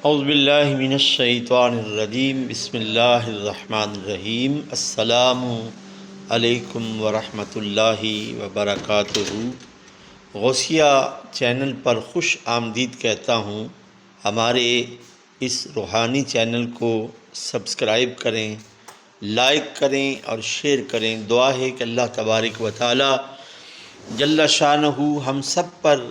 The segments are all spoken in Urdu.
اعوذ باللہ من الشیطان الرجیم بسم اللہ الرحمن الرحیم السلام علیکم ورحمۃ اللہ وبرکاتہ۔ غوثیہ چینل پر خوش آمدید کہتا ہوں۔ ہمارے اس روحانی چینل کو سبسکرائب کریں، لائک کریں اور شیئر کریں۔ دعا ہے کہ اللہ تبارک و تعالی جل شانہ ہم سب پر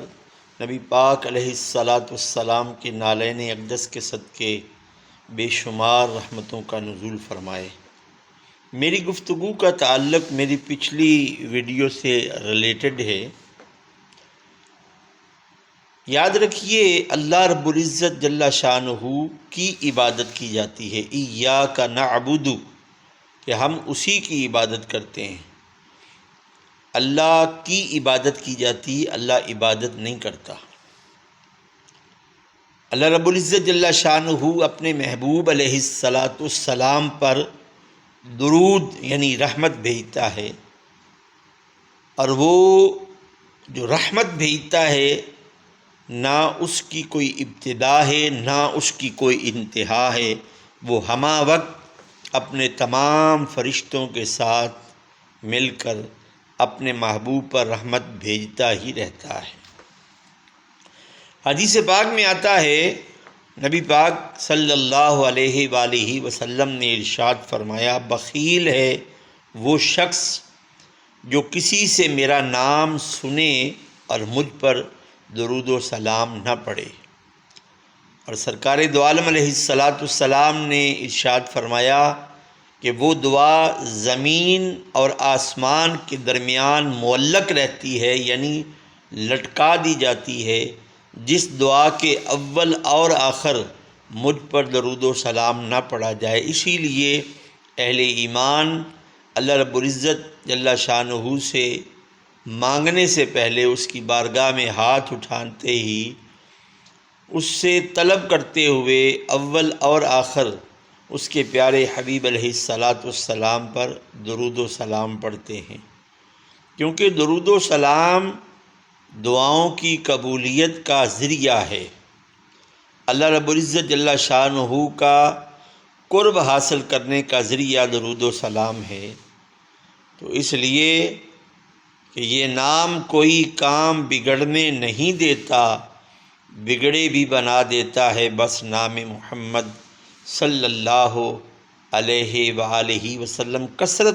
نبی پاک علیہ السلام کے نالین اقدس کے صدقے بے شمار رحمتوں کا نزول فرمائے۔ میری گفتگو کا تعلق میری پچھلی ویڈیو سے ریلیٹڈ ہے۔ یاد رکھیے اللہ رب العزت جل شانہ کی عبادت کی جاتی ہے، ایاک نعبد، کہ ہم اسی کی عبادت کرتے ہیں۔ اللہ کی عبادت کی جاتی ہے، اللہ عبادت نہیں کرتا۔ اللہ رب العزت جل شانہ اپنے محبوب علیہ السلام پر درود یعنی رحمت بھیجتا ہے، اور وہ جو رحمت بھیجتا ہے نہ اس کی کوئی ابتدا ہے نہ اس کی کوئی انتہا ہے، وہ ہمہ وقت اپنے تمام فرشتوں کے ساتھ مل کر اپنے محبوب پر رحمت بھیجتا ہی رہتا ہے۔ حدیث پاک میں آتا ہے، نبی پاک صلی اللہ علیہ وآلہ وسلم نے ارشاد فرمایا، بخیل ہے وہ شخص جو کسی سے میرا نام سنے اور مجھ پر درود و سلام نہ پڑھے۔ اور سرکار دو عالم علیہ السلام نے ارشاد فرمایا کہ وہ دعا زمین اور آسمان کے درمیان معلق رہتی ہے، یعنی لٹکا دی جاتی ہے، جس دعا کے اول اور آخر مجھ پر درود و سلام نہ پڑھا جائے۔ اسی لیے اہل ایمان اللہ رب العزت جل شانہ سے مانگنے سے پہلے اس کی بارگاہ میں ہاتھ اٹھاتے ہی اس سے طلب کرتے ہوئے اول اور آخر اس کے پیارے حبیب علیہ السلام پر درود و سلام پڑھتے ہیں، کیونکہ درود و سلام دعاؤں کی قبولیت کا ذریعہ ہے۔ اللہ رب العزت جل شانہ کا قرب حاصل کرنے کا ذریعہ درود و سلام ہے۔ تو اس لیے کہ یہ نام کوئی کام بگڑنے نہیں دیتا، بگڑے بھی بنا دیتا ہے، بس نام محمد صلی اللہ علیہ وآلہ وسلم کثرت